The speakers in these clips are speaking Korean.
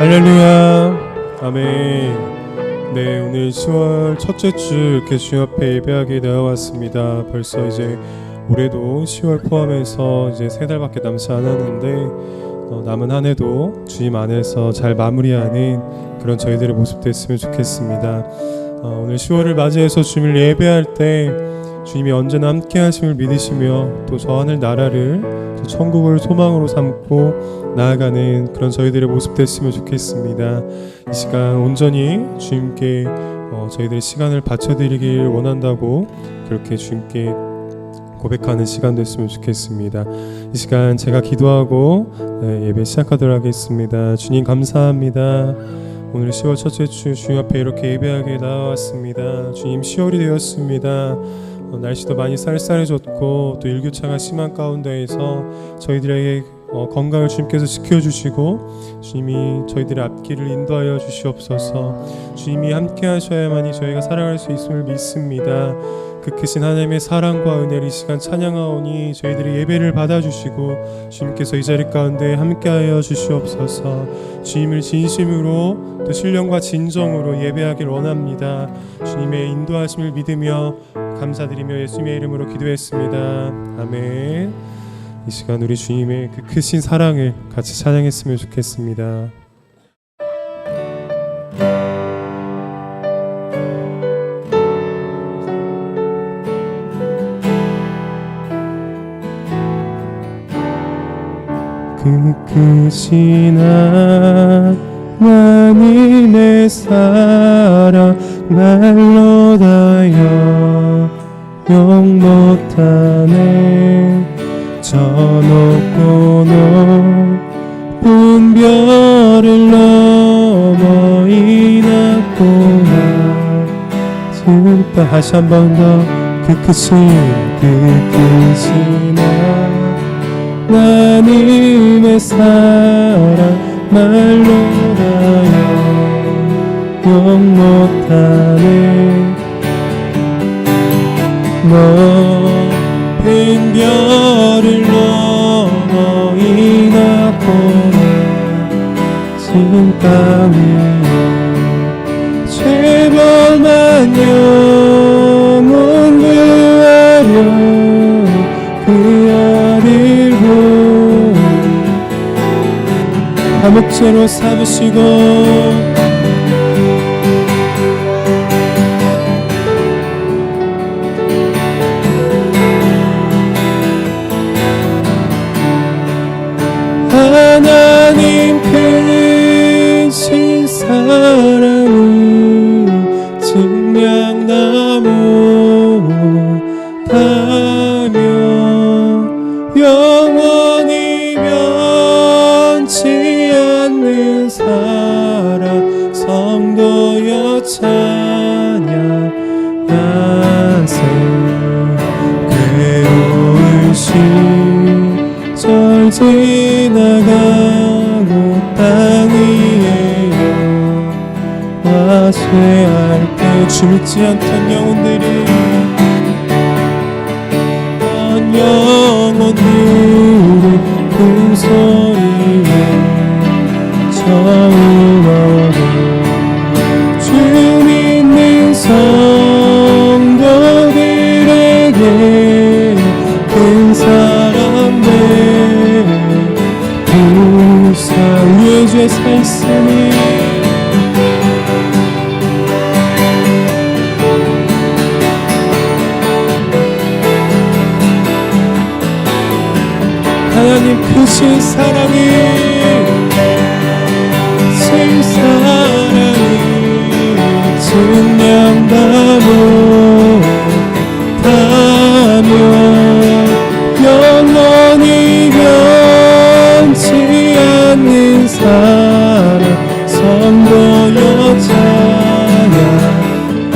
할렐루야. 아멘. 네, 오늘 10월 첫째 주 이렇게 주님 앞에 예배하게 되어왔습니다. 벌써 이제 올해도 10월 포함해서 이제 3달밖에 남지 않았는데 남은 한 해도 주님 안에서 잘 마무리하는 그런 저희들의 모습 됐으면 좋겠습니다. 오늘 10월을 맞이해서 주님을 예배할 때 주님이 언제나 함께 하심을 믿으시며 또 저 하늘 나라를 저 천국을 소망으로 삼고 나아가는 그런 저희들의 모습 됐으면 좋겠습니다. 이 시간 온전히 주님께 저희들의 시간을 바쳐드리길 원한다고 그렇게 주님께 고백하는 시간 됐으면 좋겠습니다. 이 시간 제가 기도하고 예배 시작하도록 하겠습니다. 주님 감사합니다. 오늘 10월 첫째 주 주님 앞에 이렇게 예배하게 나왔습니다. 주님 10월이 되었습니다. 날씨도 많이 쌀쌀해졌고 또 일교차가 심한 가운데에서 저희들에게 건강을 주님께서 지켜주시고 주님이 저희들의 앞길을 인도하여 주시옵소서. 주님이 함께 하셔야만이 저희가 살아갈 수 있음을 믿습니다. 그 크신 하나님의 사랑과 은혜를 이 시간 찬양하오니 저희들의 예배를 받아주시고 주님께서 이 자리 가운데 함께하여 주시옵소서. 주님을 진심으로 또 신령과 진정으로 예배하길 원합니다. 주님의 인도하심을 믿으며 감사드리며 예수님의 이름으로 기도했습니다. 아멘. 이 시간 우리 주님의 그 크신 사랑을 같이 찬양했으면 좋겠습니다. 그 크신 하나님의 사랑 말로 다여 용 못하네. 저 높고 높은 별을 넘어 이 낮고 낮은 땅 다시 한 번 더 그 크신 하나님의 사랑 말로 다여 용 못하네. 높은 별을 넘어 이 낮고 낮은 땅 위에 죄범한 영혼 구하려 그 아들을 감옥죄로 삼으시고 하나님 크신 사랑을 증명나무 타며 영원히 변치 않는 사랑 성도여 찬양하세. 괴로운 시절 지나가고 땅 위에 화쇠할 때 주 믿지 않던 영혼들이 영혼들이 큰 소리에 저울어도 주 믿는 성도들에게 큰 사랑 우리의 주에 서 있으니 하나님 크신 사랑이 증명다고 타며 영원히 변치 않는 사랑 성도여 찬양.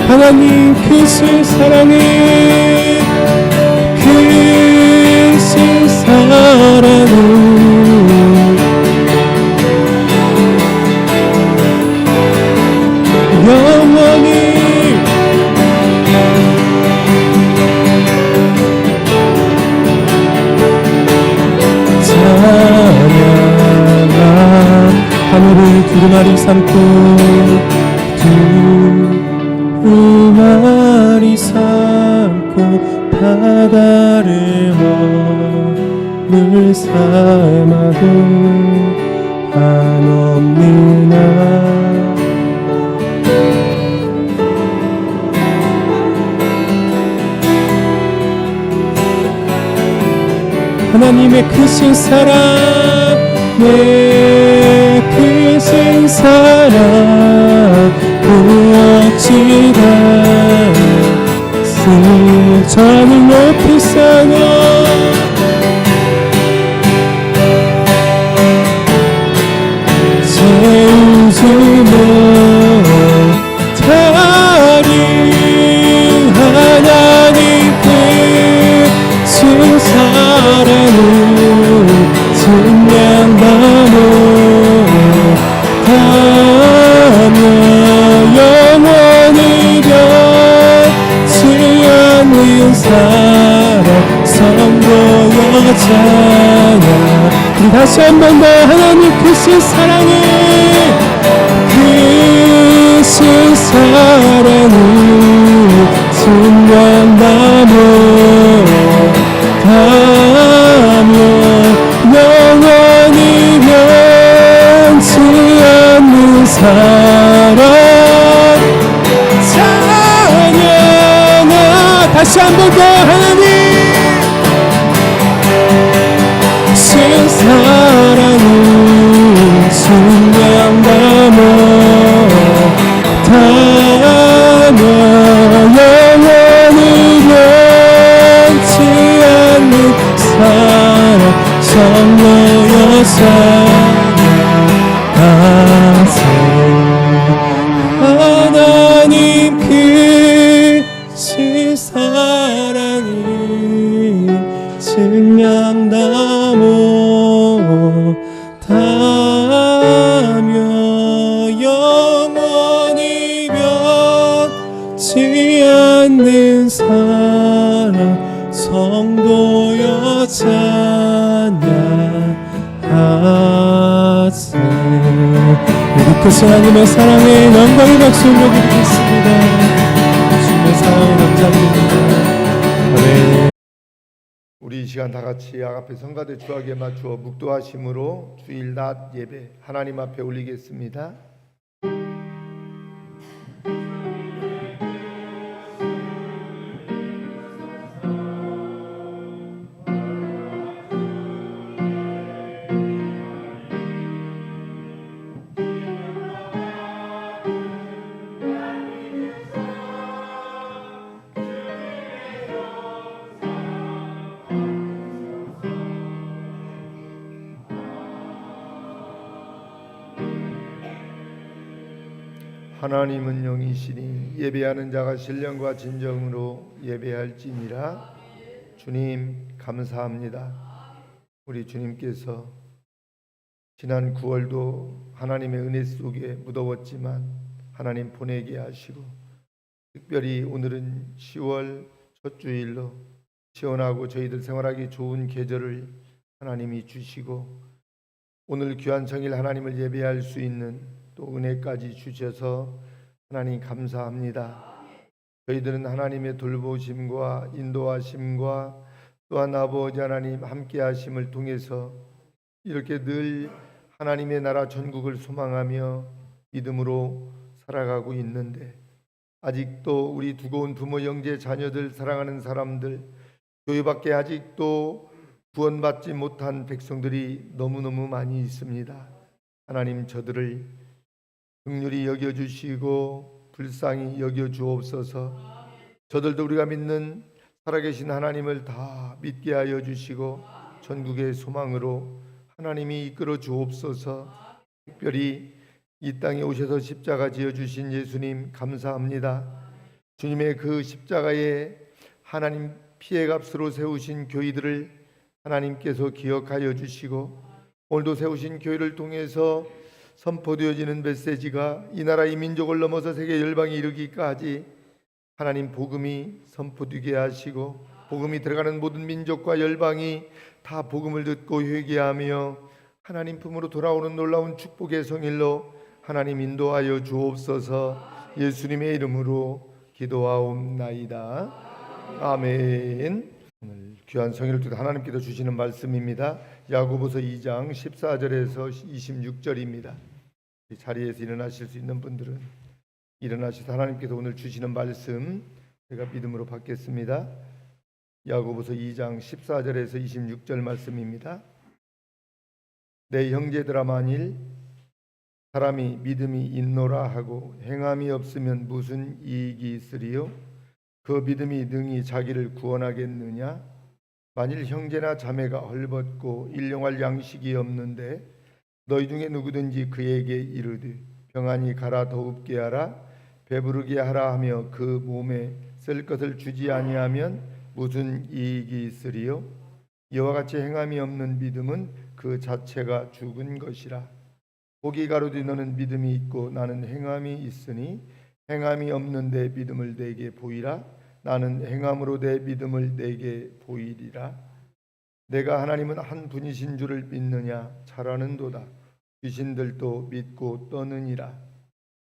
하나님 크신 사랑이 크신 사랑을 영원히 찬양하 하늘을 두루마리 삼고 두루마리 삼고 바다를 물 삼아도 한없느냐. 하나님의 크신 사랑, 내 크신 사랑 부어지다 저는 높이 쌓아 채우지 못하리. 하나님 크신 사랑을 증명하며 영원히 변치 않는 사랑 성도여 찬양. 우리 다시 한 번 더 하나님 크신 사랑을 크신 사랑을 증명하며 영원히 변치 않는 사랑 찬양하. 다시 한 번 더 하나님 신 사랑을 증명하며 영원히 변치 않는 사랑 성도여 찬양하세. 하나님 크신 사랑을 증명하며 영원히 변치 않는 사랑 성도여 찬양하세. 우리 크신 하나님의 사랑에 영광의 박수 올려드리겠습니다. 주님의 사랑에 감사드립니다. 아멘. 우리 이 시간 다 같이 앞에 성가대 주악에 맞추어 묵도하심으로 주일 낮 예배 하나님 앞에 올리겠습니다. 하나님은 영이시니 예배하는 자가 신령과 진정으로 예배할지니라. 주님 감사합니다. 우리 주님께서 지난 9월도 하나님의 은혜 속에 무더웠지만 하나님 보내게 하시고, 특별히 오늘은 10월 첫 주일로 시원하고 저희들 생활하기 좋은 계절을 하나님이 주시고, 오늘 귀한 성일 하나님을 예배할 수 있는 또 은혜까지 주셔서 하나님 감사합니다. 저희들은 하나님의 돌보심과 인도하심과 또한 아버지 하나님 함께 하심을 통해서 이렇게 늘 하나님의 나라 전국을 소망하며 믿음으로 살아가고 있는데, 아직도 우리 두고 온 부모 형제 자녀들 사랑하는 사람들, 교회 밖에 아직도 구원받지 못한 백성들이 너무너무 많이 있습니다. 하나님 저들을 긍휼히 여겨주시고 불쌍히 여겨주옵소서. 저들도 우리가 믿는 살아계신 하나님을 다 믿게 하여 주시고 전국의 소망으로 하나님이 이끌어 주옵소서. 특별히 이 땅에 오셔서 십자가 지어주신 예수님 감사합니다. 주님의 그 십자가에 하나님 피의 값으로 세우신 교회들을 하나님께서 기억하여 주시고, 오늘도 세우신 교회를 통해서 선포되어지는 메시지가 이 나라 이 민족을 넘어서 세계 열방에 이르기까지 하나님 복음이 선포되게 하시고, 복음이 들어가는 모든 민족과 열방이 다 복음을 듣고 회개하며 하나님 품으로 돌아오는 놀라운 축복의 성일로 하나님 인도하여 주옵소서. 예수님의 이름으로 기도하옵나이다. 아멘. 오늘 귀한 성일을 통해 하나님께서 주시는 말씀입니다. 야고보서 2장 14절에서 26절입니다. 이 자리에서 일어나실 수 있는 분들은 일어나셔서 하나님께서 오늘 주시는 말씀 제가 믿음으로 받겠습니다. 야고보서 2장 14절에서 26절 말씀입니다. 내 형제들아, 만일 사람이 믿음이 있노라 하고 행함이 없으면 무슨 이익이 있으리요? 그 믿음이 능히 자기를 구원하겠느냐? 만일 형제나 자매가 헐벗고 일용할 양식이 없는데 너희 중에 누구든지 그에게 이르되 평안히 가라 더웁게 하라 배부르게 하라 하며 그 몸에 쓸 것을 주지 아니하면 무슨 이익이 있으리요? 이와 같이 행함이 없는 믿음은 그 자체가 죽은 것이라. 보기 가로되 너는 믿음이 있고 나는 행함이 있으니 행함이 없는데 믿음을 내게 보이라. 나는 행함으로 내 믿음을 내게 보이리라. 내가 하나님은 한 분이신 줄을 믿느냐? 잘 아는도다. 귀신들도 믿고 떠느니라.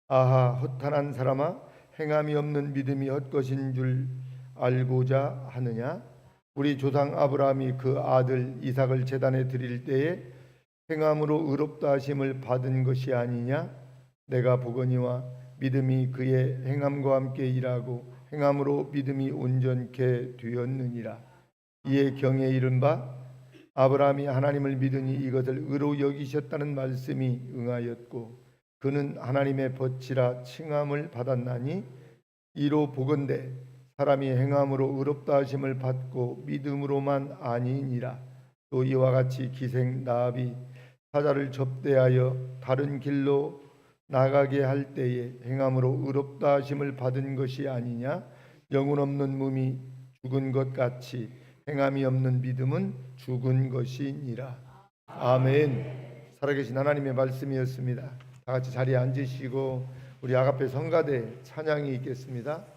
아하, 허탄한 사람아, 행함이 없는 믿음이 헛것인 줄 알고자 하느냐? 우리 조상 아브라함이 그 아들 이삭을 제단에 드릴 때에 행함으로 의롭다 하심을 받은 것이 아니냐? 내가 보거니와 믿음이 그의 행함과 함께 일하고 행함으로 믿음이 온전케 되었느니라. 이에 경에 이른바 아브라함이 하나님을 믿으니 이것을 의로 여기셨다는 말씀이 응하였고 그는 하나님의 벗이라 칭함을 받았나니 이로 보건대 사람이 행함으로 의롭다 하심을 받고 믿음으로만 아니니라. 또 이와 같이 기생 나합이 사자를 접대하여 다른 길로 나가게 할 때에 행함으로 의롭다 하심을 받은 것이 아니냐? 영혼 없는 몸이 죽은 것 같이 행함이 없는 믿음은 죽은 것이니라. 아멘. 살아계신 하나님의 말씀이었습니다. 다 같이 자리에 앉으시고 우리 아가페 성가대 찬양이 있겠습니다.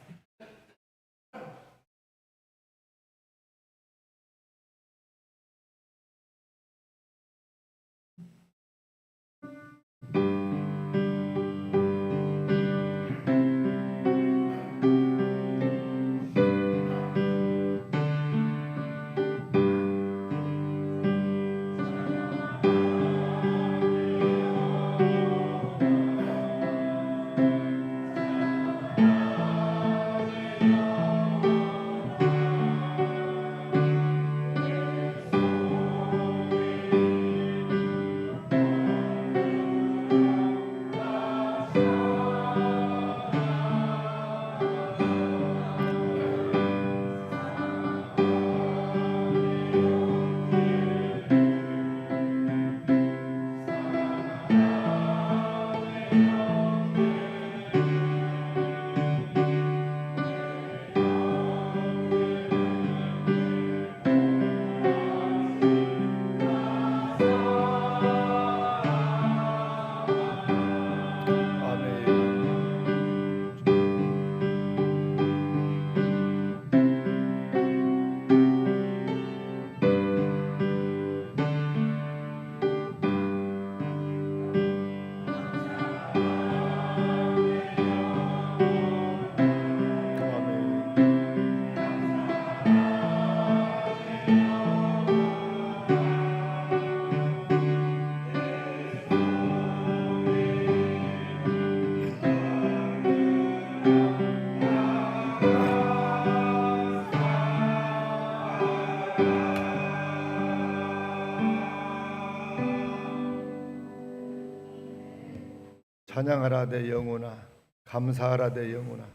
찬양하라 내 영혼아, 감사하라 내 영혼아.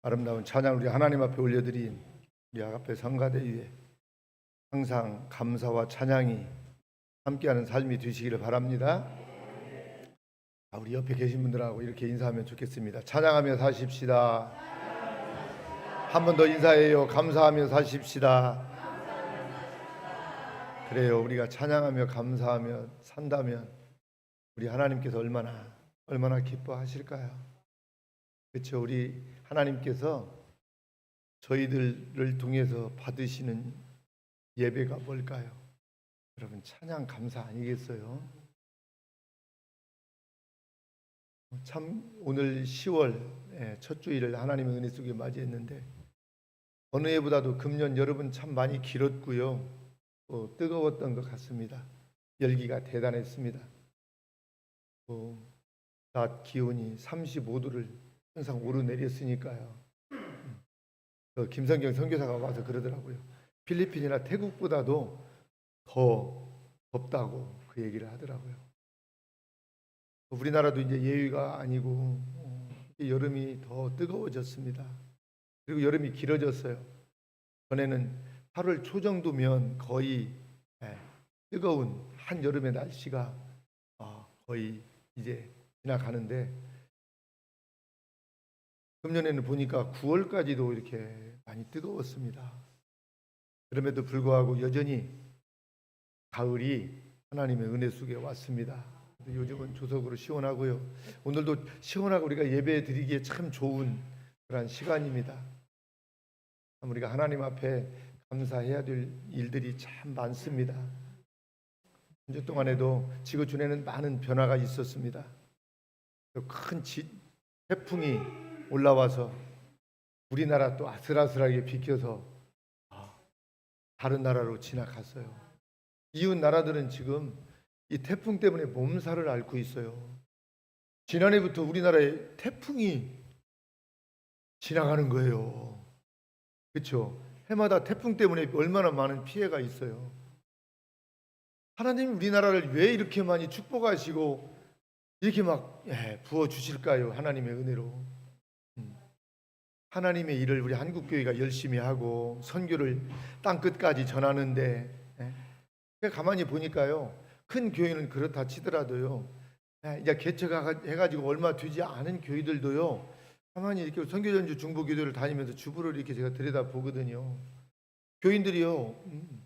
아름다운 찬양 우리 하나님 앞에 올려드린 우리 아가페 성가대 위에 항상 감사와 찬양이 함께하는 삶이 되시기를 바랍니다. 우리 옆에 계신 분들하고 이렇게 인사하면 좋겠습니다. 찬양하며 사십시다. 한 번 더 인사해요. 감사하며 사십시다. 그래요. 우리가 찬양하며 감사하며 산다면 우리 하나님께서 얼마나 기뻐하실까요? 그렇죠. 우리 하나님께서 저희들을 통해서 받으시는 예배가 뭘까요? 여러분 찬양 감사 아니겠어요? 참 오늘 10월 첫 주일을 하나님의 은혜 속에 맞이했는데 어느 해보다도 금년 여러분 참 많이 길었고요. 또 뜨거웠던 것 같습니다. 열기가 대단했습니다. 낮 기온이 35도를 항상 오르내렸으니까요. 김성경 선교사가 와서 그러더라고요. 필리핀이나 태국보다도 더 덥다고 그 얘기를 하더라고요. 우리나라도 이제 예의가 아니고 여름이 더 뜨거워졌습니다. 그리고 여름이 길어졌어요. 전에는 8월 초 정도면 거의 뜨거운 한여름의 날씨가 거의 이제 지나가는데 금년에는 보니까 9월까지도 이렇게 많이 뜨거웠습니다. 그럼에도 불구하고 여전히 가을이 하나님의 은혜 속에 왔습니다. 요즘은 조석으로 시원하고요. 오늘도 시원하고 우리가 예배 드리기에 참 좋은 그런 시간입니다. 참 우리가 하나님 앞에 감사해야 될 일들이 참 많습니다. 한 주 동안에도 지구촌에는 많은 변화가 있었습니다. 큰 태풍이 올라와서 우리나라 또 아슬아슬하게 비켜서 다른 나라로 지나갔어요. 이웃 나라들은 지금 이 태풍 때문에 몸살을 앓고 있어요. 지난해부터 우리나라에 태풍이 지나가는 거예요. 그렇죠? 해마다 태풍 때문에 얼마나 많은 피해가 있어요. 하나님 우리나라를 왜 이렇게 많이 축복하시고 이렇게 막 부어 주실까요? 하나님의 은혜로. 하나님의 일을 우리 한국교회가 열심히 하고 선교를 땅끝까지 전하는데 가만히 보니까요. 큰 교회는 그렇다 치더라도요. 이제 개척가 해가지고 얼마 되지 않은 교회들도요. 가만히 이렇게 선교전주 중보교도를 다니면서 주부를 이렇게 제가 들여다 보거든요. 교인들이요.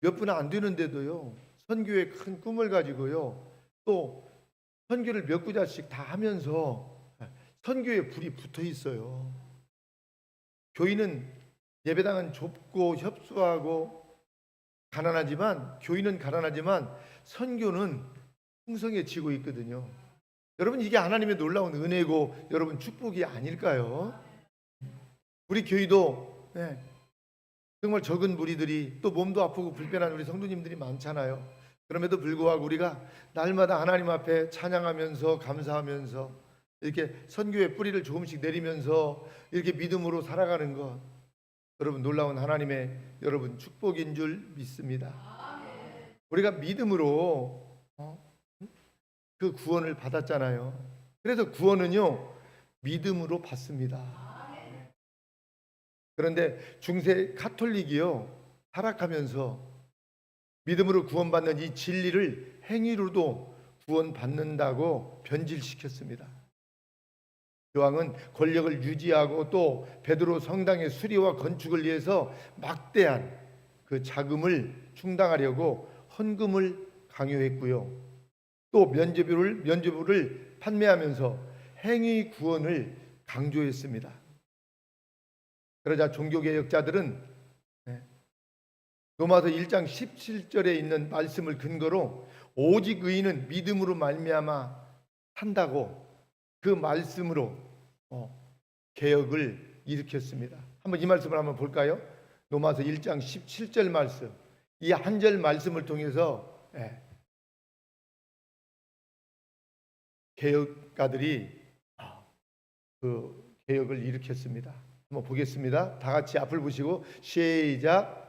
몇 분 안 되는데도요. 선교의 큰 꿈을 가지고요. 또 선교를 몇 구자씩 다 하면서 선교에 불이 붙어 있어요. 교인은 예배당은 좁고 협소하고 교인은 가난하지만 선교는 풍성해지고 있거든요. 여러분 이게 하나님의 놀라운 은혜고 여러분 축복이 아닐까요? 우리 교회도 정말 적은 무리들이 또 몸도 아프고 불편한 우리 성도님들이 많잖아요. 그럼에도 불구하고 우리가 날마다 하나님 앞에 찬양하면서 감사하면서 이렇게 선교의 뿌리를 조금씩 내리면서 이렇게 믿음으로 살아가는 것 여러분 놀라운 하나님의 여러분 축복인 줄 믿습니다. 우리가 믿음으로 그 구원을 받았잖아요. 그래서 구원은요 믿음으로 받습니다. 그런데 중세 가톨릭이요 타락하면서 믿음으로 구원받는 이 진리를 행위로도 구원받는다고 변질시켰습니다. 교황은 권력을 유지하고 또 베드로 성당의 수리와 건축을 위해서 막대한 그 자금을 충당하려고 헌금을 강요했고요. 또 면죄부를 판매하면서 행위 구원을 강조했습니다. 그러자 종교개혁자들은 로마서 1장 17절에 있는 말씀을 근거로 오직 의인은 믿음으로 말미암아 산다고 그 말씀으로 개혁을 일으켰습니다. 한번 이 말씀을 한번 볼까요? 로마서 1장 17절 말씀. 이 한 절 말씀을 통해서 개혁가들이 그 개혁을 일으켰습니다. 한번 보겠습니다. 다 같이 앞을 보시고 시작.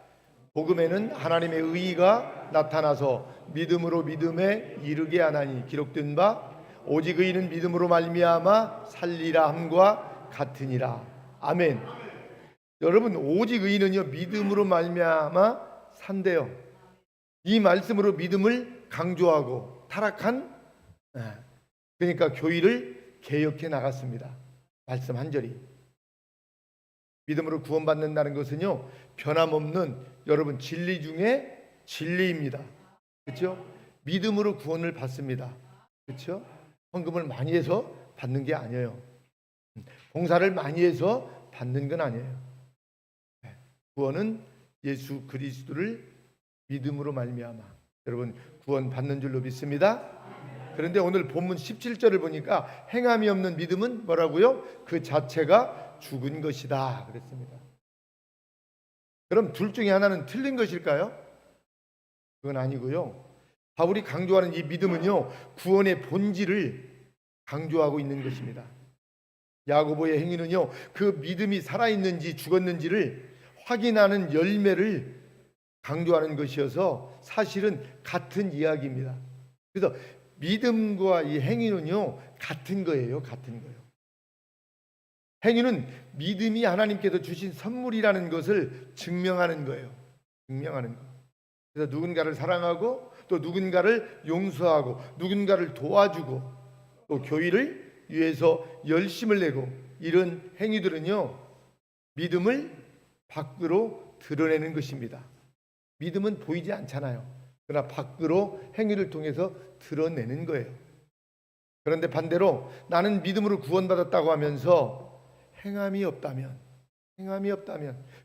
복음에는 하나님의 의의가 나타나서 믿음으로 믿음에 이르게 하나니 기록된 바 오직 의인은 믿음으로 말미암아 살리라 함과 같으니라. 아멘. 여러분 오직 의인은요 믿음으로 말미암아 산대요. 이 말씀으로 믿음을 강조하고 타락한 그러니까 교회를 개혁해 나갔습니다. 말씀 한 절이. 믿음으로 구원받는다는 것은요 변함없는 여러분 진리 중에 진리입니다. 그렇죠? 믿음으로 구원을 받습니다. 그렇죠? 헌금을 많이 해서 받는 게 아니에요. 봉사를 많이 해서 받는 건 아니에요. 구원은 예수 그리스도를 믿음으로 말미암아 여러분 구원 받는 줄로 믿습니다. 그런데 오늘 본문 17절을 보니까 행함이 없는 믿음은 뭐라고요? 그 자체가 죽은 것이다 그랬습니다. 그럼 둘 중에 하나는 틀린 것일까요? 그건 아니고요. 바울이 강조하는 이 믿음은요, 구원의 본질을 강조하고 있는 것입니다. 야고보의 행위는요, 그 믿음이 살아있는지 죽었는지를 확인하는 열매를 강조하는 것이어서 사실은 같은 이야기입니다. 그래서 믿음과 이 행위는요, 같은 거예요. 같은 거예요. 행위는 믿음이 하나님께서 주신 선물이라는 것을 증명하는 거예요. 증명하는 거. 그래서 누군가를 사랑하고 또 누군가를 용서하고 누군가를 도와주고 또 교회를 위해서 열심을 내고 이런 행위들은요, 믿음을 밖으로 드러내는 것입니다. 믿음은 보이지 않잖아요. 그러나 밖으로 행위를 통해서 드러내는 거예요. 그런데 반대로 나는 믿음으로 구원받았다고 하면서 행함이 없다면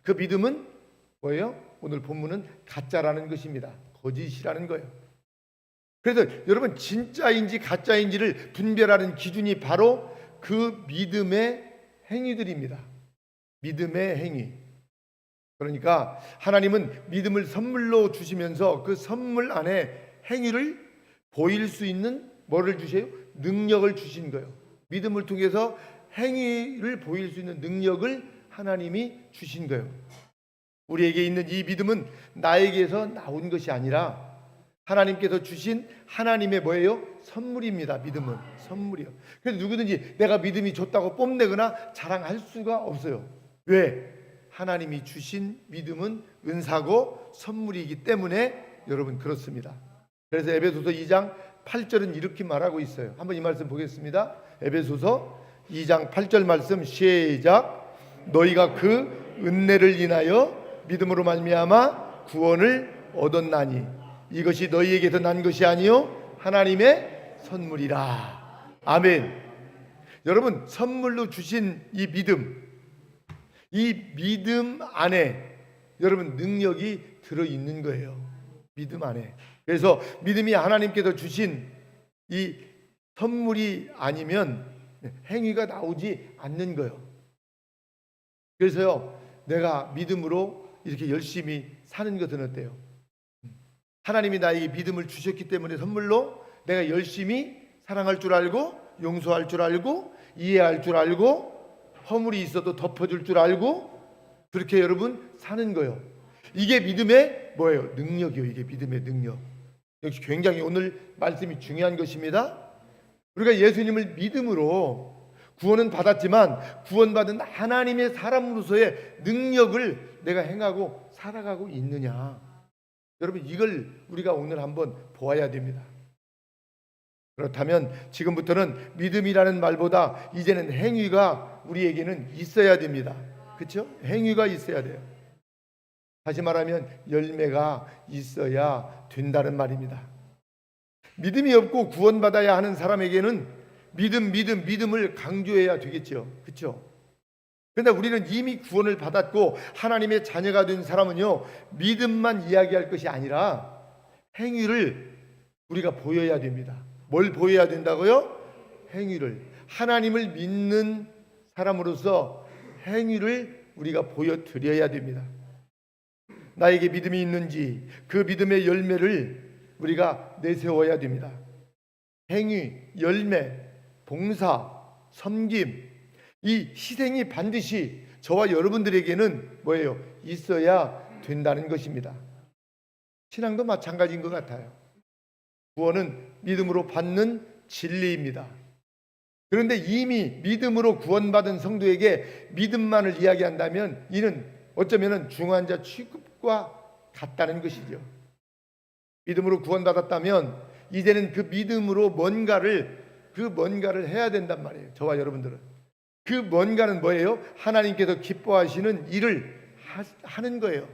그 믿음은 뭐예요? 오늘 본문은 가짜라는 것입니다. 거짓이라는 거예요. 그래서 여러분 진짜인지 가짜인지를 분별하는 기준이 바로 그 믿음의 행위들입니다. 믿음의 행위. 그러니까 하나님은 믿음을 선물로 주시면서 그 선물 안에 행위를 보일 수 있는 뭐를 주세요? 능력을 주신 거예요. 믿음을 통해서 행위를 보일 수 있는 능력을 하나님이 주신 거예요. 우리에게 있는 이 믿음은 나에게서 나온 것이 아니라 하나님께서 주신 하나님의 뭐예요? 선물입니다. 믿음은 선물이요. 그래서 누구든지 내가 믿음이 좋다고 뽐내거나 자랑할 수가 없어요. 왜? 하나님이 주신 믿음은 은사고 선물이기 때문에 여러분 그렇습니다. 그래서 에베소서 2장 8절은 이렇게 말하고 있어요. 한번 이 말씀 보겠습니다. 에베소서 2장 8절 말씀 시작. 너희가 그 은혜를 인하여 믿음으로 말미암아 구원을 얻었나니 이것이 너희에게서 난 것이 아니요 하나님의 선물이라. 아멘. 여러분 선물로 주신 이 믿음 안에 여러분 능력이 들어있는 거예요. 믿음 안에. 그래서 믿음이 하나님께서 주신 이 선물이 아니면 행위가 나오지 않는 거예요. 그래서요 내가 믿음으로 이렇게 열심히 사는 것은 어때요? 하나님이 나에게 믿음을 주셨기 때문에 선물로 내가 열심히 사랑할 줄 알고 용서할 줄 알고 이해할 줄 알고 허물이 있어도 덮어줄 줄 알고 그렇게 여러분 사는 거예요. 이게 믿음의 뭐예요? 능력이요. 이게 믿음의 능력. 역시 굉장히 오늘 말씀이 중요한 것입니다. 우리가 예수님을 믿음으로 구원은 받았지만 구원받은 하나님의 사람으로서의 능력을 내가 행하고 살아가고 있느냐. 여러분 이걸 우리가 오늘 한번 보아야 됩니다. 그렇다면 지금부터는 믿음이라는 말보다 이제는 행위가 우리에게는 있어야 됩니다. 그렇죠? 행위가 있어야 돼요. 다시 말하면 열매가 있어야 된다는 말입니다. 믿음이 없고 구원받아야 하는 사람에게는 믿음을 강조해야 되겠죠. 그렇죠? 그런데 우리는 이미 구원을 받았고 하나님의 자녀가 된 사람은요 믿음만 이야기할 것이 아니라 행위를 우리가 보여야 됩니다. 뭘 보여야 된다고요? 행위를. 하나님을 믿는 사람으로서 행위를 우리가 보여드려야 됩니다. 나에게 믿음이 있는지 그 믿음의 열매를 우리가 내세워야 됩니다. 행위, 열매, 봉사, 섬김, 이 희생이 반드시 저와 여러분들에게는 뭐예요? 있어야 된다는 것입니다. 신앙도 마찬가지인 것 같아요. 구원은 믿음으로 받는 진리입니다. 그런데 이미 믿음으로 구원받은 성도에게 믿음만을 이야기한다면 이는 어쩌면 중환자 취급과 같다는 것이죠. 믿음으로 구원받았다면 이제는 그 믿음으로 뭔가를 해야 된단 말이에요. 저와 여러분들은. 그 뭔가는 뭐예요? 하나님께서 기뻐하시는 일을 하는 거예요.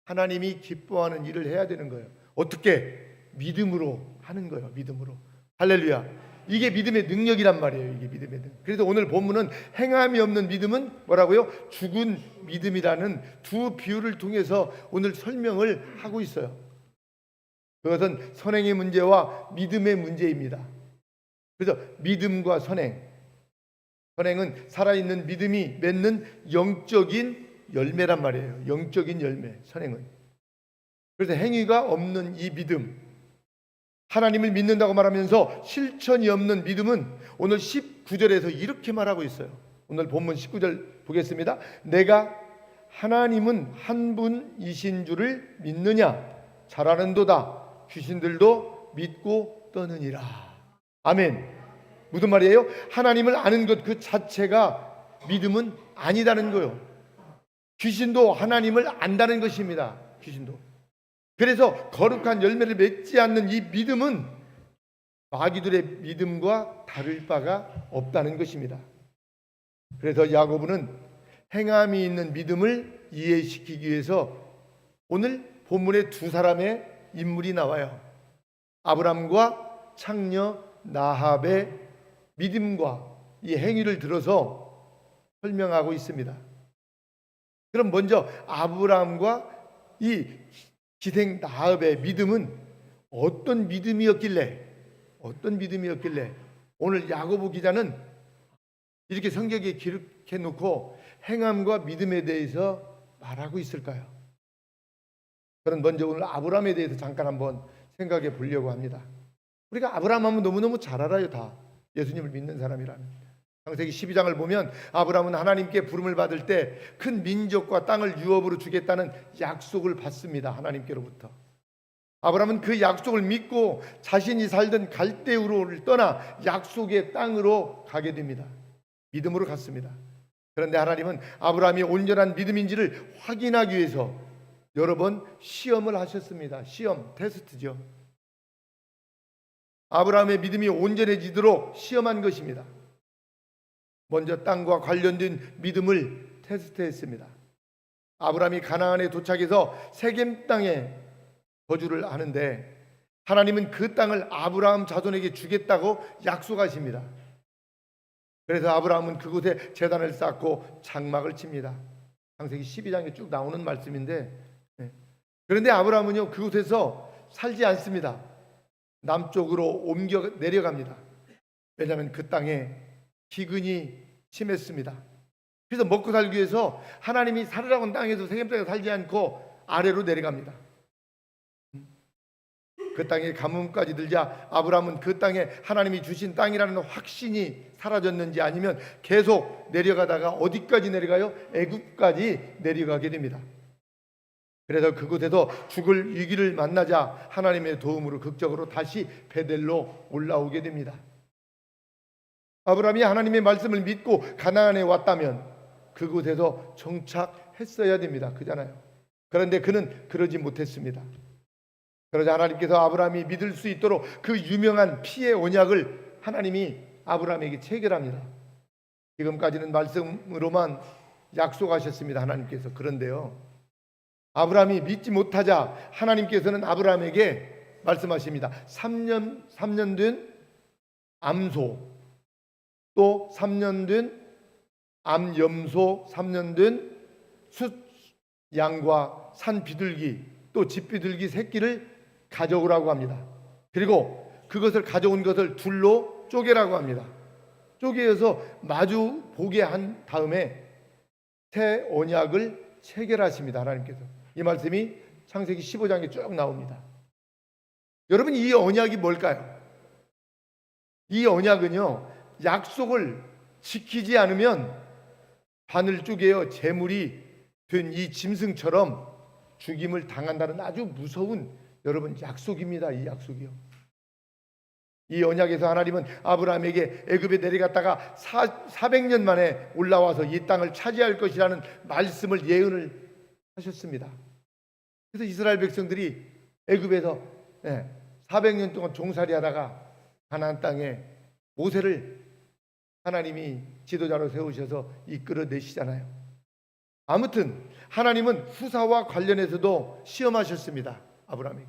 하나님이 기뻐하는 일을 해야 되는 거예요. 어떻게? 믿음으로 하는 거예요. 믿음으로. 할렐루야. 이게 믿음의 능력이란 말이에요. 이게 믿음의 능력. 그래서 오늘 본문은 행함이 없는 믿음은 뭐라고요? 죽은 믿음이라는 두 비유를 통해서 오늘 설명을 하고 있어요. 그것은 선행의 문제와 믿음의 문제입니다. 그래서 믿음과 선행은 살아있는 믿음이 맺는 영적인 열매란 말이에요. 영적인 열매, 선행은. 그래서 행위가 없는 이 믿음, 하나님을 믿는다고 말하면서 실천이 없는 믿음은 오늘 19절에서 이렇게 말하고 있어요. 오늘 본문 19절 보겠습니다. 내가 하나님은 한 분이신 줄을 믿느냐? 잘하는도다. 귀신들도 믿고 떠느니라. 아멘. 무슨 말이에요? 하나님을 아는 것 그 자체가 믿음은 아니다는 거예요. 귀신도 하나님을 안다는 것입니다. 귀신도. 그래서 거룩한 열매를 맺지 않는 이 믿음은 마귀들의 믿음과 다를 바가 없다는 것입니다. 그래서 야고보는 행함이 있는 믿음을 이해시키기 위해서 오늘 본문에 두 사람의 인물이 나와요. 아브람과 창녀 나합의 믿음과 이 행위를 들어서 설명하고 있습니다. 그럼 먼저 아브람과 이 기생 나합의 믿음은 어떤 믿음이었길래 오늘 야고보 기자는 이렇게 성경에 기록해 놓고 행함과 믿음에 대해서 말하고 있을까요? 저는 먼저 오늘 아브람에 대해서 잠깐 한번 생각해 보려고 합니다. 우리가 아브람 하면 너무너무 잘 알아요. 다 예수님을 믿는 사람이라면. 창세기 12장을 보면 아브람은 하나님께 부름을 받을 때 큰 민족과 땅을 유업으로 주겠다는 약속을 받습니다. 하나님께로부터. 아브람은 그 약속을 믿고 자신이 살던 갈대우로를 떠나 약속의 땅으로 가게 됩니다. 믿음으로 갔습니다. 그런데 하나님은 아브람이 온전한 믿음인지를 확인하기 위해서 여러 번 시험을 하셨습니다. 시험, 테스트죠. 아브라함의 믿음이 온전해지도록 시험한 것입니다. 먼저 땅과 관련된 믿음을 테스트했습니다. 아브라함이 가나안에 도착해서 세겜 땅에 거주를 하는데 하나님은 그 땅을 아브라함 자손에게 주겠다고 약속하십니다. 그래서 아브라함은 그곳에 제단을 쌓고 장막을 칩니다. 창세기 12장에 쭉 나오는 말씀인데, 그런데 아브라함은요 그곳에서 살지 않습니다. 남쪽으로 옮겨 내려갑니다. 왜냐하면 그 땅에 기근이 심했습니다. 그래서 먹고 살기 위해서 하나님이 살으라고 한 땅에서 세겜 땅에 살지 않고 아래로 내려갑니다. 그 땅에 가뭄까지 들자 아브라함은 그 땅에 하나님이 주신 땅이라는 확신이 사라졌는지 아니면 계속 내려가다가 어디까지 내려가요? 애굽까지 내려가게 됩니다. 그래서 그곳에서 죽을 위기를 만나자 하나님의 도움으로 극적으로 다시 베델로 올라오게 됩니다. 아브라함이 하나님의 말씀을 믿고 가나안에 왔다면 그곳에서 정착했어야 됩니다. 그잖아요. 그런데 그는 그러지 못했습니다. 그러자 하나님께서 아브라함이 믿을 수 있도록 그 유명한 피의 언약을 하나님이 아브라함에게 체결합니다. 지금까지는 말씀으로만 약속하셨습니다. 하나님께서. 그런데요, 아브라함이 믿지 못하자 하나님께서는 아브라함에게 말씀하십니다. 3년 된 암소, 또 3년 된 암염소, 3년 된 숫양과 산 비둘기, 또 집 비둘기 새끼를 가져오라고 합니다. 그리고 그것을 가져온 것을 둘로 쪼개라고 합니다. 쪼개어서 마주 보게 한 다음에 새 언약을 체결하십니다. 하나님께서. 이 말씀이 창세기 15장에 쭉 나옵니다. 여러분, 이 언약이 뭘까요? 이 언약은요, 약속을 지키지 않으면 바늘 쪼개어 제물이 된 이 짐승처럼 죽임을 당한다는 아주 무서운 여러분 약속입니다. 이 약속이요. 이 언약에서 하나님은 아브라함에게 애굽에 내려갔다가 400년 만에 올라와서 이 땅을 차지할 것이라는 말씀을 예언을 하셨습니다. 그래서 이스라엘 백성들이 애굽에서 400년 동안 종살이하다가 가나안 땅에 모세를 하나님이 지도자로 세우셔서 이끌어내시잖아요. 아무튼 하나님은 후사와 관련해서도 시험하셨습니다. 아브라함에게.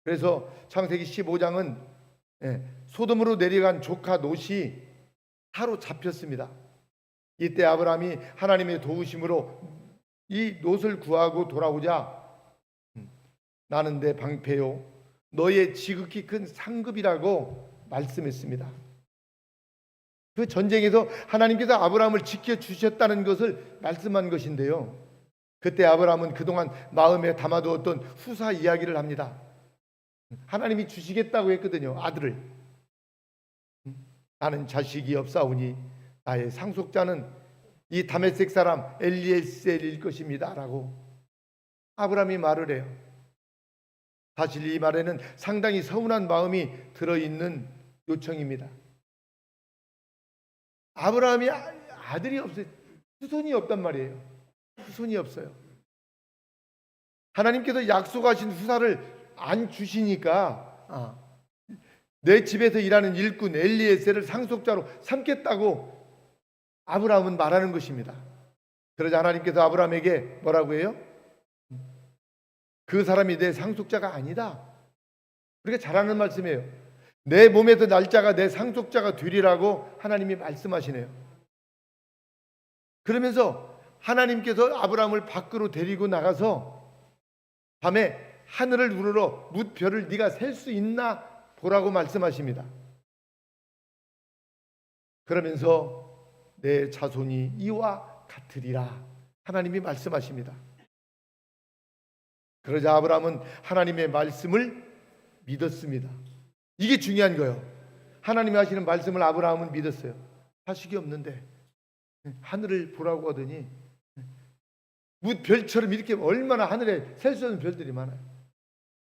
그래서 창세기 15장은 소돔으로 내려간 조카 롯이 사로잡혔습니다. 이때 아브라함이 하나님의 도우심으로 이 롯을 구하고 돌아오자 나는 내 방패요 너의 지극히 큰 상급이라고 말씀했습니다. 그 전쟁에서 하나님께서 아브라함을 지켜주셨다는 것을 말씀한 것인데요, 그때 아브라함은 그동안 마음에 담아두었던 후사 이야기를 합니다. 하나님이 주시겠다고 했거든요, 아들을. 나는 자식이 없사오니 나의 상속자는 이 다메섹 사람 엘리에셀일 것입니다 라고 아브라함이 말을 해요. 사실 이 말에는 상당히 서운한 마음이 들어있는 요청입니다. 아브라함이 아들이 없어요. 후손이 없단 말이에요. 후손이 없어요. 하나님께서 약속하신 후사를 안 주시니까 내 집에서 일하는 일꾼 엘리에셀을 상속자로 삼겠다고 아브라함은 말하는 것입니다. 그러자 하나님께서 아브라함에게 뭐라고 해요? 그 사람이 내 상속자가 아니다. 우리가 잘 아는 말씀이에요. 내 몸에서 날짜가 내 상속자가 되리라고 하나님이 말씀하시네요. 그러면서 하나님께서 아브라함을 밖으로 데리고 나가서 밤에 하늘을 우러러 뭇별을 네가 셀 수 있나 보라고 말씀하십니다. 그러면서 내 자손이 이와 같으리라 하나님이 말씀하십니다. 그러자 아브라함은 하나님의 말씀을 믿었습니다. 이게 중요한 거예요. 하나님이 하시는 말씀을 아브라함은 믿었어요. 자식이 없는데 하늘을 보라고 하더니 별처럼 이렇게 얼마나 하늘에 셀 수 없는 별들이 많아요.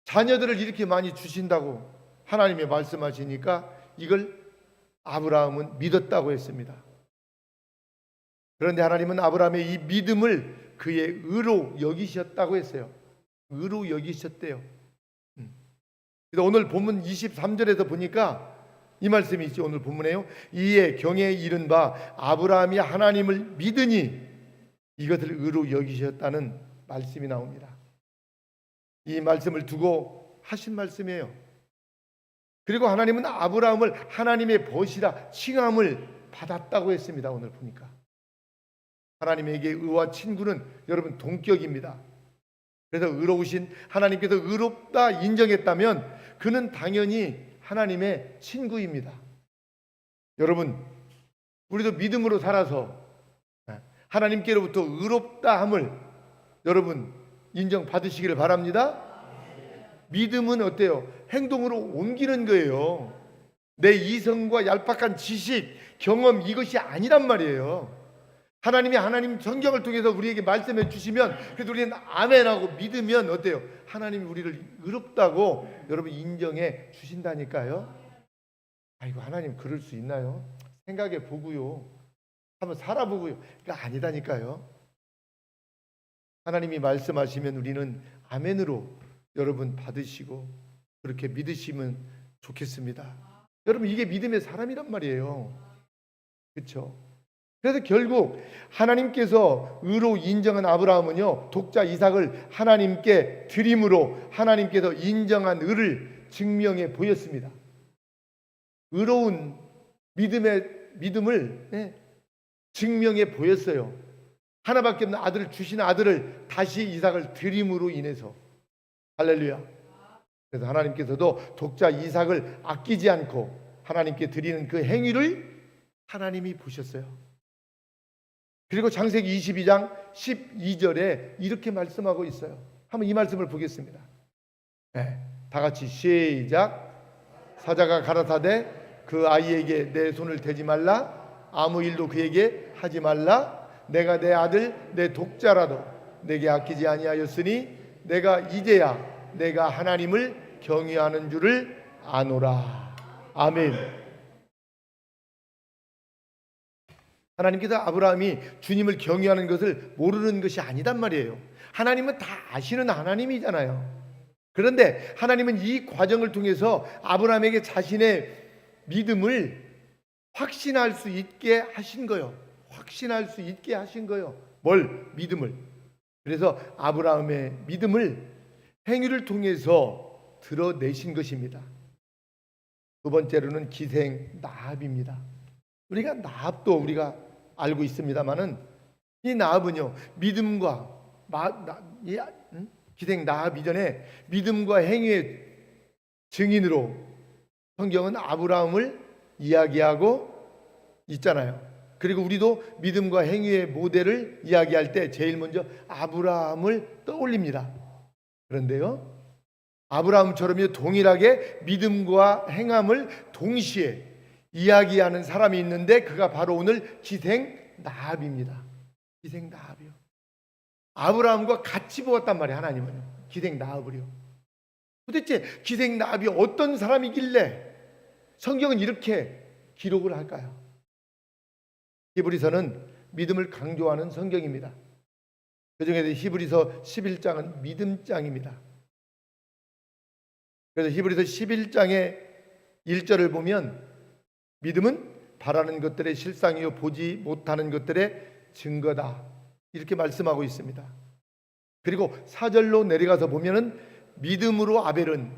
자녀들을 이렇게 많이 주신다고 하나님이 말씀하시니까 이걸 아브라함은 믿었다고 했습니다. 그런데 하나님은 아브라함의 이 믿음을 그의 의로 여기셨다고 했어요. 의로 여기셨대요. 그래서 오늘 본문 23절에서 보니까 이 말씀이 있죠. 오늘 본문에요. 이에 경에 이른 바 아브라함이 하나님을 믿으니 이것을 의로 여기셨다는 말씀이 나옵니다. 이 말씀을 두고 하신 말씀이에요. 그리고 하나님은 아브라함을 하나님의 벗이라 칭함을 받았다고 했습니다. 오늘 보니까 하나님에게 의와 친구는 여러분 동격입니다. 그래서 의로우신 하나님께서 의롭다 인정했다면 그는 당연히 하나님의 친구입니다. 여러분, 우리도 믿음으로 살아서 하나님께로부터 의롭다 함을 여러분 인정받으시기를 바랍니다. 믿음은 어때요? 행동으로 옮기는 거예요. 내 이성과 얄팍한 지식, 경험 이것이 아니란 말이에요. 하나님 성경을 통해서 우리에게 말씀해 주시면 그래도 우리는 아멘하고 믿으면 어때요? 하나님이 우리를 의롭다고 여러분 인정해 주신다니까요. 아이고 하나님 그럴 수 있나요? 생각해 보고요. 한번 살아보고요. 그러니까 아니다니까요. 하나님이 말씀하시면 우리는 아멘으로 여러분 받으시고 그렇게 믿으시면 좋겠습니다. 여러분 이게 믿음의 사람이란 말이에요. 그렇죠? 그래서 결국 하나님께서 의로 인정한 아브라함은요 독자 이삭을 하나님께 드림으로 하나님께서 인정한 의를 증명해 보였습니다. 의로운 믿음을 증명해 보였어요. 하나밖에 없는 아들을 주신 아들을 다시 이삭을 드림으로 인해서 할렐루야. 그래서 하나님께서도 독자 이삭을 아끼지 않고 하나님께 드리는 그 행위를 하나님이 보셨어요. 그리고 창세기 22장 12절에 이렇게 말씀하고 있어요. 한번 이 말씀을 보겠습니다. 다 같이 시작. 사자가 가라사대 그 아이에게 내 손을 대지 말라. 아무 일도 그에게 하지 말라. 내가 내 아들 내 독자라도 내게 아끼지 아니하였으니 내가 이제야 내가 하나님을 경외하는 줄을 아노라. 아멘. 하나님께서 아브라함이 주님을 경외하는 것을 모르는 것이 아니단 말이에요. 하나님은 다 아시는 하나님이잖아요. 그런데 하나님은 이 과정을 통해서 아브라함에게 자신의 믿음을 확신할 수 있게 하신 거예요. 확신할 수 있게 하신 거예요. 뭘? 믿음을. 그래서 아브라함의 믿음을 행위를 통해서 드러내신 것입니다. 두 번째로는 기생 나합입니다. 우리가 나합도 우리가 알고 있습니다만은 이 나합은요 믿음과 기생 나합 이전에 믿음과 행위의 증인으로 성경은 아브라함을 이야기하고 있잖아요. 그리고 우리도 믿음과 행위의 모델을 이야기할 때 제일 먼저 아브라함을 떠올립니다. 그런데요, 아브라함처럼 동일하게 믿음과 행함을 동시에 이야기하는 사람이 있는데 그가 바로 오늘 기생 나합입니다. 기생 나합이요. 아브라함과 같이 보았단 말이에요. 하나님은요, 기생 나합을요. 도대체 기생 나합이 어떤 사람이길래 성경은 이렇게 기록을 할까요? 히브리서는 믿음을 강조하는 성경입니다. 그중에 히브리서 11장은 믿음장입니다. 그래서 히브리서 11장의 1절을 보면 믿음은 바라는 것들의 실상이요 보지 못하는 것들의 증거다, 이렇게 말씀하고 있습니다. 그리고 4절로 내려가서 보면은 믿음으로 아벨은,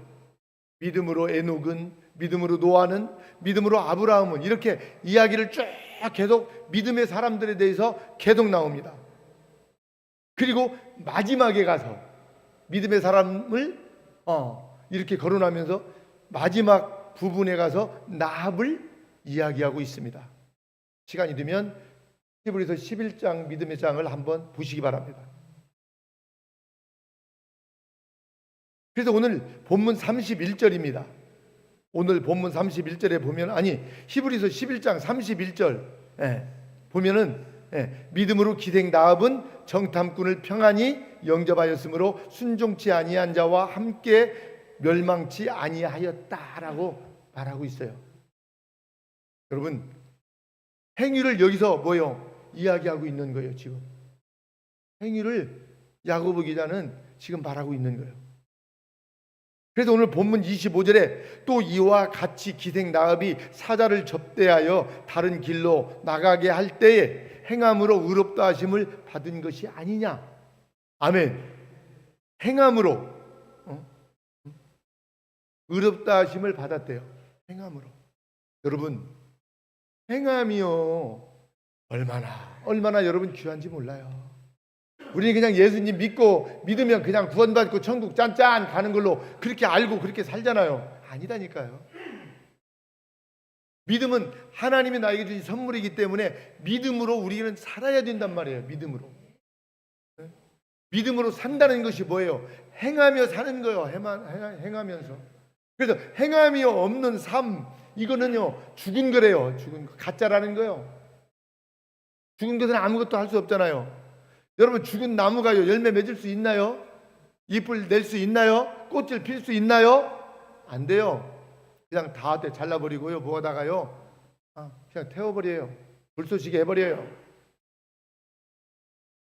믿음으로 에녹은, 믿음으로 노아는, 믿음으로 아브라함은, 이렇게 이야기를 쭉 계속 믿음의 사람들에 대해서 계속 나옵니다. 그리고 마지막에 가서 믿음의 사람을 이렇게 거론하면서 마지막 부분에 가서 나합을 이야기하고 있습니다. 시간이 되면 히브리서 11장 믿음의 장을 한번 보시기 바랍니다. 그래서 오늘 본문 31절입니다. 오늘 본문 31절에 보면, 히브리서 11장 31절 보면은 믿음으로 기생 나합은 정탐꾼을 평안히 영접하였으므로 순종치 아니한 자와 함께 멸망치 아니하였다라고 말하고 있어요. 여러분, 행위를 여기서 이야기하고 있는 거예요. 지금 행위를 야고보 기자는 지금 말하고 있는 거예요. 그래서 오늘 본문 25절에 또 이와 같이 기생 나합이 사자를 접대하여 다른 길로 나가게 할 때에 행함으로 의롭다 하심을 받은 것이 아니냐. 아멘. 행함으로 의롭다 하심을 받았대요. 행함으로. 여러분, 행함이요, 얼마나 여러분 귀한지 몰라요. 우리는 그냥 예수님 믿으면 그냥 구원받고 천국 짠짠 가는 걸로 그렇게 알고 그렇게 살잖아요. 아니다니까요. 믿음은 하나님이 나에게 주신 선물이기 때문에 믿음으로 우리는 살아야 된단 말이에요. 믿음으로 산다는 것이 뭐예요? 행하며 사는 거예요. 행하면서. 그래서 행함이 없는 삶, 이거는요 죽은 거래요. 죽은 거, 가짜라는 거예요. 죽은 것은 아무것도 할 수 없잖아요. 여러분, 죽은 나무가요 열매 맺을 수 있나요? 잎을 낼 수 있나요? 꽃을 필 수 있나요? 안 돼요. 그냥 다 잘라버리고요, 모아다가요 그냥 태워버려요. 불쏘시개 해버려요.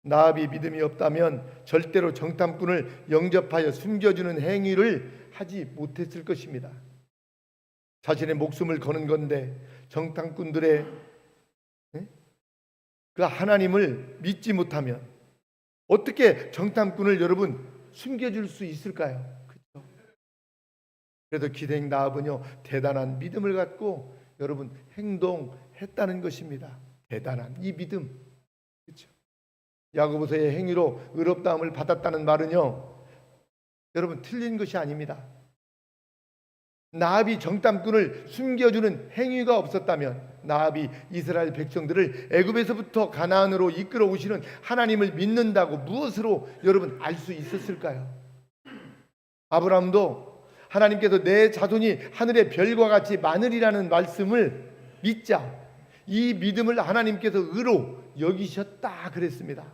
나합이 믿음이 없다면 절대로 정탐꾼을 영접하여 숨겨주는 행위를 하지 못했을 것입니다. 자신의 목숨을 거는 건데 정탐꾼들의 그 하나님을 믿지 못하면 어떻게 정탐꾼을 여러분 숨겨줄 수 있을까요? 그렇죠? 그래도 기생 나합은요 대단한 믿음을 갖고 여러분 행동했다는 것입니다. 대단한 이 믿음. 그렇죠? 야고보서의 행위로 의롭다함을 받았다는 말은요 여러분 틀린 것이 아닙니다. 나합이 정탐꾼을 숨겨주는 행위가 없었다면 나합이 이스라엘 백성들을 애굽에서부터 가나안으로 이끌어 오시는 하나님을 믿는다고 무엇으로 여러분 알 수 있었을까요? 아브라함도 하나님께서 내 자손이 하늘의 별과 같이 많으리라는 말씀을 믿자 이 믿음을 하나님께서 의로 여기셨다 그랬습니다.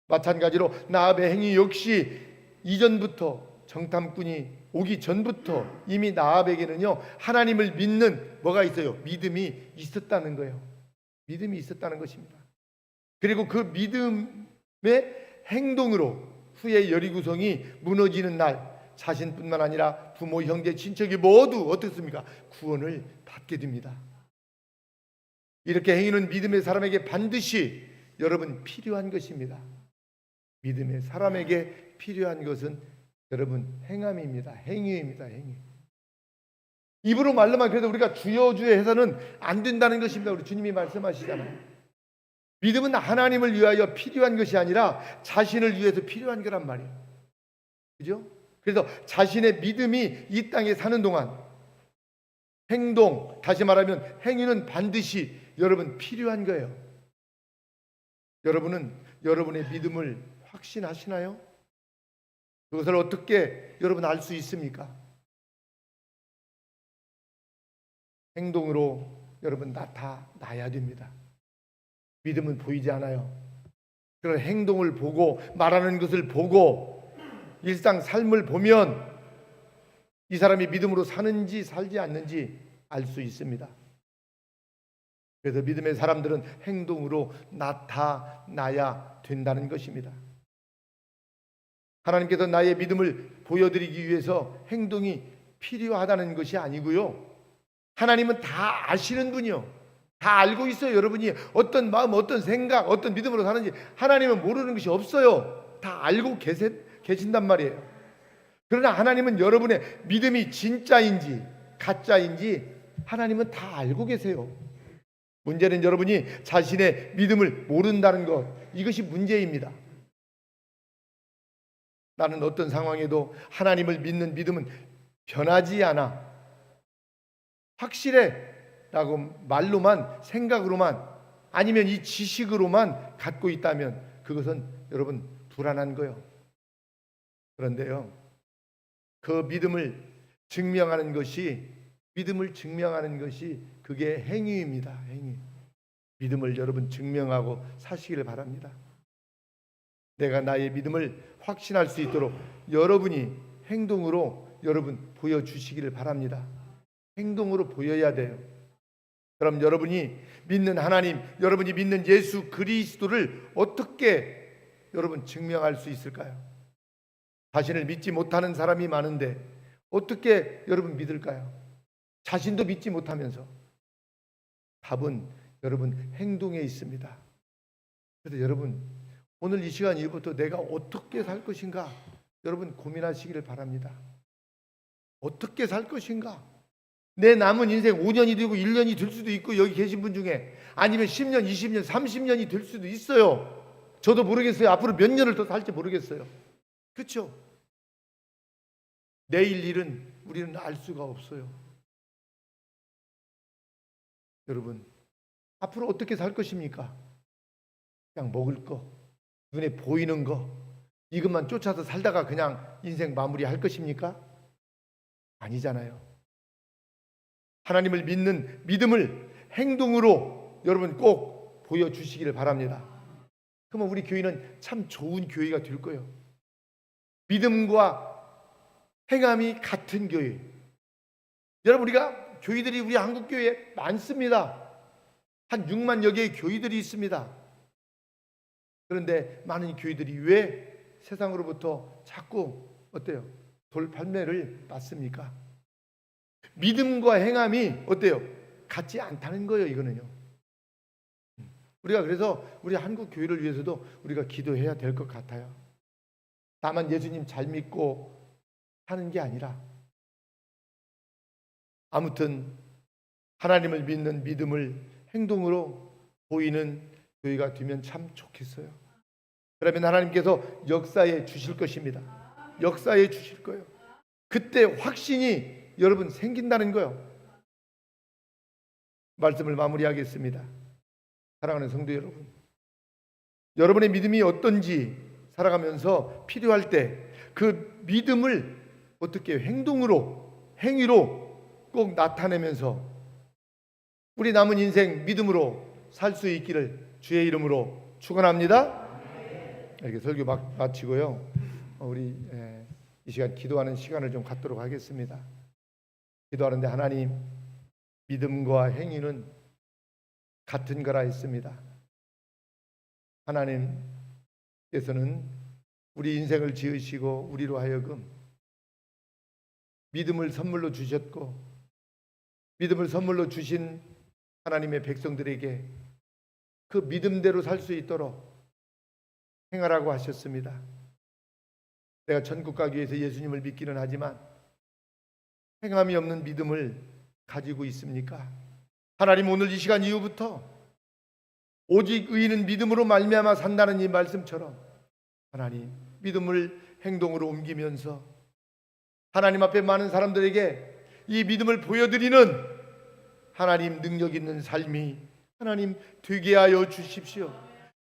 마찬가지로 나합의 행위 역시 이전부터 정탐꾼이 오기 전부터 이미 나합에게는요 하나님을 믿는 뭐가 있어요? 믿음이 있었다는 거예요. 믿음이 있었다는 것입니다. 그리고 그 믿음의 행동으로 후에 여리고성이 무너지는 날 자신뿐만 아니라 부모, 형제, 친척이 모두 어떻습니까? 구원을 받게 됩니다. 이렇게 행위는 믿음의 사람에게 반드시 여러분 필요한 것입니다. 믿음의 사람에게 필요한 것은 여러분 행함입니다. 행위입니다. 행위. 입으로 말로만 그래도 우리가 주여 주여 해서는 안 된다는 것입니다. 우리 주님이 말씀하시잖아요. 믿음은 하나님을 위하여 필요한 것이 아니라 자신을 위해서 필요한 거란 말이에요. 그죠? 그래서 자신의 믿음이 이 땅에 사는 동안 행동, 다시 말하면 행위는 반드시 여러분 필요한 거예요. 여러분은 여러분의 믿음을 확신하시나요? 그것을 어떻게 여러분 알 수 있습니까? 행동으로 여러분 나타나야 됩니다. 믿음은 보이지 않아요. 그런 행동을 보고 말하는 것을 보고 일상 삶을 보면 이 사람이 믿음으로 사는지 살지 않는지 알 수 있습니다. 그래서 믿음의 사람들은 행동으로 나타나야 된다는 것입니다. 하나님께서 나의 믿음을 보여드리기 위해서 행동이 필요하다는 것이 아니고요. 하나님은 다 아시는 분이요. 다 알고 있어요. 여러분이 어떤 마음, 어떤 생각, 어떤 믿음으로 사는지 하나님은 모르는 것이 없어요. 다 알고 계신단 말이에요. 그러나 하나님은 여러분의 믿음이 진짜인지 가짜인지 하나님은 다 알고 계세요. 문제는 여러분이 자신의 믿음을 모른다는 것, 이것이 문제입니다. 나는 어떤 상황에도 하나님을 믿는 믿음은 변하지 않아. 확실해 라고 말로만, 생각으로만, 아니면 이 지식으로만 갖고 있다면 그것은 여러분 불안한 거예요. 그런데요, 그 믿음을 증명하는 것이 그게 행위입니다. 행위. 믿음을 여러분 증명하고 사시기를 바랍니다. 내가 나의 믿음을 확신할 수 있도록 여러분이 행동으로 여러분 보여주시기를 바랍니다. 행동으로 보여야 돼요. 그럼 여러분이 믿는 하나님, 여러분이 믿는 예수 그리스도를 어떻게 여러분 증명할 수 있을까요? 자신을 믿지 못하는 사람이 많은데 어떻게 여러분 믿을까요? 자신도 믿지 못하면서. 답은 여러분 행동에 있습니다. 그래서 여러분 오늘 이 시간 이후부터 내가 어떻게 살 것인가 여러분 고민하시기를 바랍니다. 어떻게 살 것인가? 내 남은 인생 5년이 되고 1년이 될 수도 있고, 여기 계신 분 중에 아니면 10년, 20년, 30년이 될 수도 있어요. 저도 모르겠어요. 앞으로 몇 년을 더 살지 모르겠어요. 그렇죠? 내일 일은 우리는 알 수가 없어요. 여러분 앞으로 어떻게 살 것입니까? 그냥 먹을 거, 눈에 보이는 거, 이것만 쫓아서 살다가 그냥 인생 마무리할 것입니까? 아니잖아요. 하나님을 믿는 믿음을 행동으로 여러분 꼭 보여주시기를 바랍니다. 그러면 우리 교회는 참 좋은 교회가 될 거예요. 믿음과 행함이 같은 교회. 여러분 우리가 교회들이 우리 한국 교회에 많습니다. 한 6만여 개의 교회들이 있습니다. 그런데 많은 교회들이 왜 세상으로부터 자꾸 어때요? 돌팔매를 받습니까? 믿음과 행함이 어때요? 같지 않다는 거예요. 이거는요. 우리가 그래서 우리 한국 교회를 위해서도 우리가 기도해야 될 것 같아요. 다만 예수님 잘 믿고 하는 게 아니라 아무튼 하나님을 믿는 믿음을 행동으로 보이는 교회가 되면 참 좋겠어요. 그러면 하나님께서 역사해 주실 것입니다. 역사해 주실 거예요. 그때 확신이 여러분 생긴다는 거예요. 말씀을 마무리하겠습니다. 사랑하는 성도 여러분, 여러분의 믿음이 어떤지 살아가면서 필요할 때 그 믿음을 어떻게 행동으로, 행위로 꼭 나타내면서 우리 남은 인생 믿음으로 살 수 있기를 주의 이름으로 축원합니다. 이렇게 설교 마치고요. 우리 이 시간 기도하는 시간을 좀 갖도록 하겠습니다. 기도하는데 하나님, 믿음과 행위는 같은 거라 했습니다. 하나님께서는 우리 인생을 지으시고 우리로 하여금 믿음을 선물로 주셨고, 믿음을 선물로 주신 하나님의 백성들에게 그 믿음대로 살 수 있도록 행하라고 하셨습니다. 내가 천국 가기 위해서 예수님을 믿기는 하지만 행함이 없는 믿음을 가지고 있습니까? 하나님, 오늘 이 시간 이후부터 오직 의인은 믿음으로 말미암아 산다는 이 말씀처럼 하나님, 믿음을 행동으로 옮기면서 하나님 앞에 많은 사람들에게 이 믿음을 보여드리는 하나님 능력 있는 삶이 하나님 되게 하여 주십시오.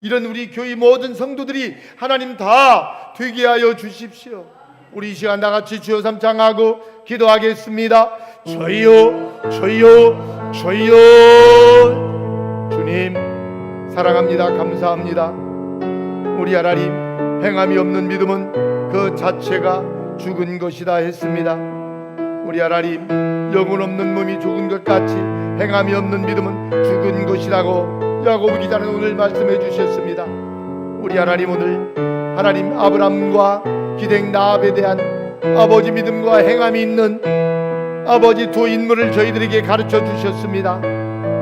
이런 우리 교회 모든 성도들이 하나님 다 되게 하여 주십시오. 우리 이 시간 나같이 주여 삼창하고 기도하겠습니다. 저희요 저희요 저희요. 주님 사랑합니다. 감사합니다. 우리 하나님 행함이 없는 믿음은 그 자체가 죽은 것이다 했습니다. 우리 하나님 영혼 없는 몸이 죽은 것 같이 행함이 없는 믿음은 죽은 것이라고 야고보 기자는 오늘 말씀해 주셨습니다. 우리 하나님 오늘 하나님 아브람과 기생 나합에 대한 아버지 믿음과 행함이 있는 아버지 두 인물을 저희들에게 가르쳐 주셨습니다.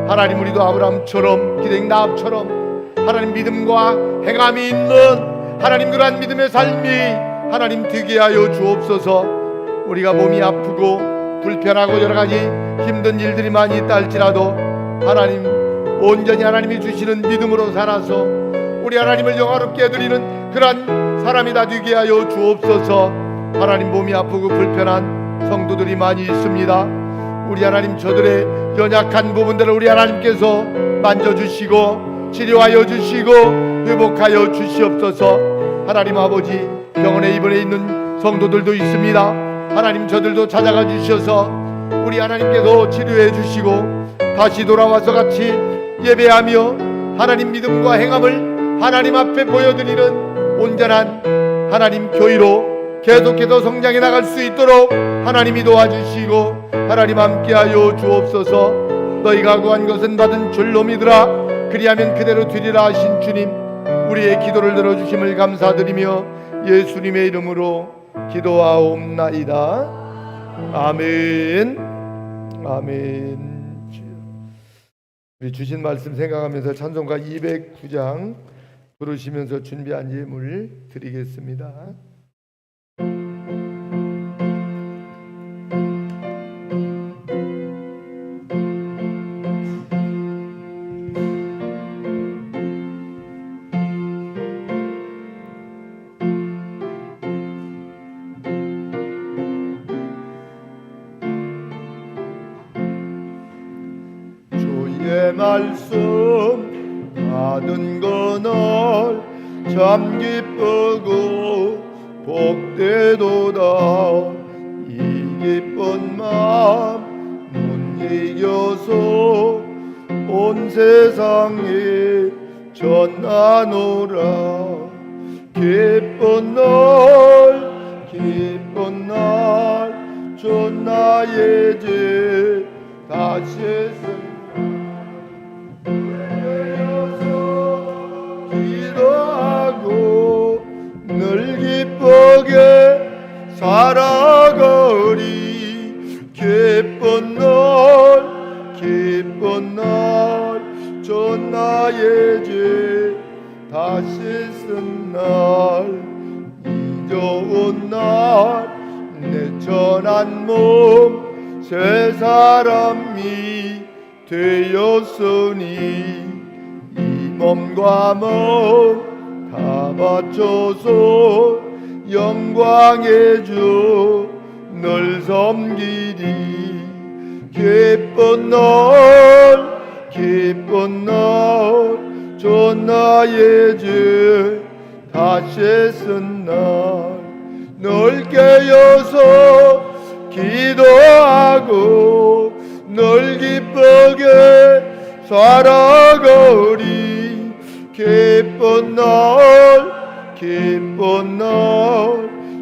하나님 우리도 아브람처럼 기생 나합처럼 하나님 믿음과 행함이 있는 하나님 그러한 믿음의 삶이 하나님 되게 하여 주옵소서. 우리가 몸이 아프고 불편하고 여러 가지 힘든 일들이 많이 있다 할지라도 하나님 온전히 하나님이 주시는 믿음으로 살아서 우리 하나님을 영화롭게 드리는 그러한 사람이 다 되게 하여 주옵소서. 하나님 몸이 아프고 불편한 성도들이 많이 있습니다. 우리 하나님 저들의 연약한 부분들을 우리 하나님께서 만져주시고 치료하여 주시고 회복하여 주시옵소서. 하나님 아버지 병원에 입원해 있는 성도들도 있습니다. 하나님 저들도 찾아가 주셔서 우리 하나님께서 치료해 주시고 다시 돌아와서 같이 예배하며 하나님 믿음과 행함을 하나님 앞에 보여드리는 온전한 하나님 교회로 계속해서 성장해 나갈 수 있도록 하나님이 도와주시고 하나님 함께하여 주옵소서. 너희가 구한 것은 받은 줄로 믿으라. 그리하면 그대로 되리라 하신 주님, 우리의 기도를 들어주심을 감사드리며 예수님의 이름으로 기도하옵나이다. 아멘. 아멘. 우리 주신 말씀 생각하면서 찬송가 209장 부르시면서 준비한 예물 드리겠습니다. 주의 말씀 받은 그날 참 기쁘고 복되도다. 이 기쁜 마음 못 이겨서 온 세상에 전하노라. 기쁜 날 주 나의 죄 다시 기도하고 늘 기쁘게 살아가리. 기쁜 날 주 나의 죄 다시 쓴 날. 이 좋은 날 내 천한 몸 새 사람이 되었으니 이 몸과 몸 다 바쳐서 영광의 주 늘 섬기리. 기쁜 날 주 나의 죄 다시 쓴 날. 늘 깨어서 기도하고 늘 기쁘게 살아가리. 기쁜 날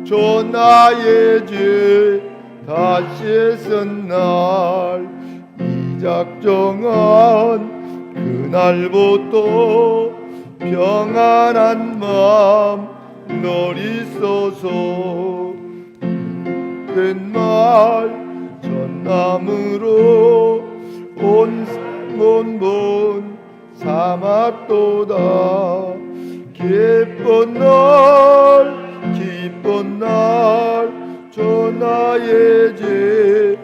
주 나의 죄 다시 쓴 날. 이 작정한 그날부터 평안한 마음 늘 있어서 큰 말 전남으로 온 삼았도다. 기쁜 날 주 나의 죄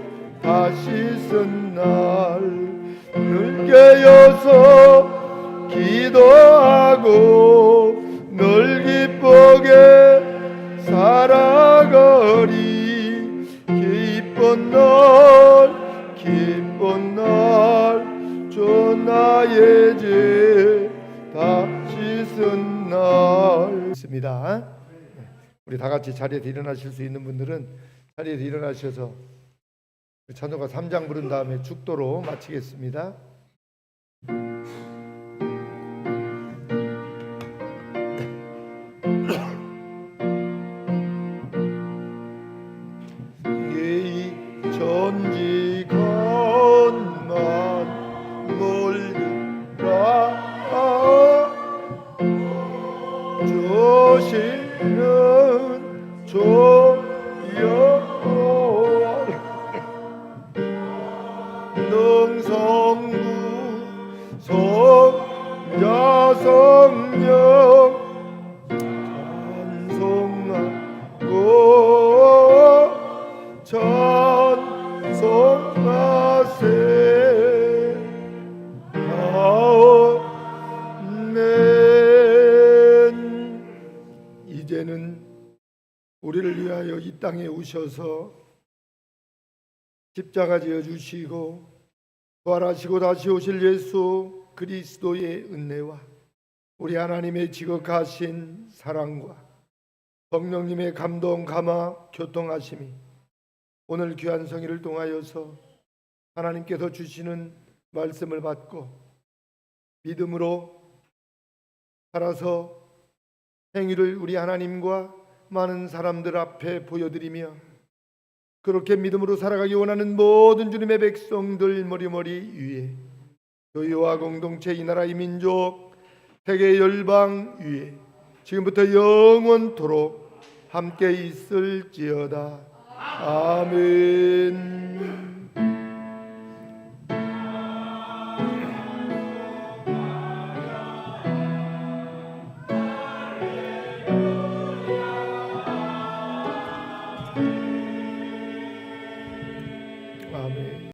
다시 쓴 날. 늘 깨어서 기도하고 늘 기쁘게 살아가리. 기쁜 날 기쁜 날 주 나의 죄 다 씻은 날 있습니다. 우리 다 같이 자리에서 일어나실 수 있는 분들은 자리에서 일어나셔서 찬송가 3장 부른 다음에 축도로 마치겠습니다. 이 전지건만 멀리라 주시는 주 여호와 능성부 성자 성령 찬송하고 찬송하세. 아멘. 이제는 우리를 위하여 이 땅에 오셔서 십자가 지어 주시고 부활하시고 다시 오실 예수 그리스도의 은혜와 우리 하나님의 지극하신 사랑과 성령님의 감동 감화 교통하심이 오늘 귀한 성의를 통하여서 하나님께서 주시는 말씀을 받고 믿음으로 살아서 행위를 우리 하나님과 많은 사람들 앞에 보여드리며 그렇게 믿음으로 살아가기 원하는 모든 주님의 백성들 머리머리 위에 교회와 공동체 이 나라 이 민족 세계 열방 위에 지금부터 영원토록 함께 있을지어다. 아멘.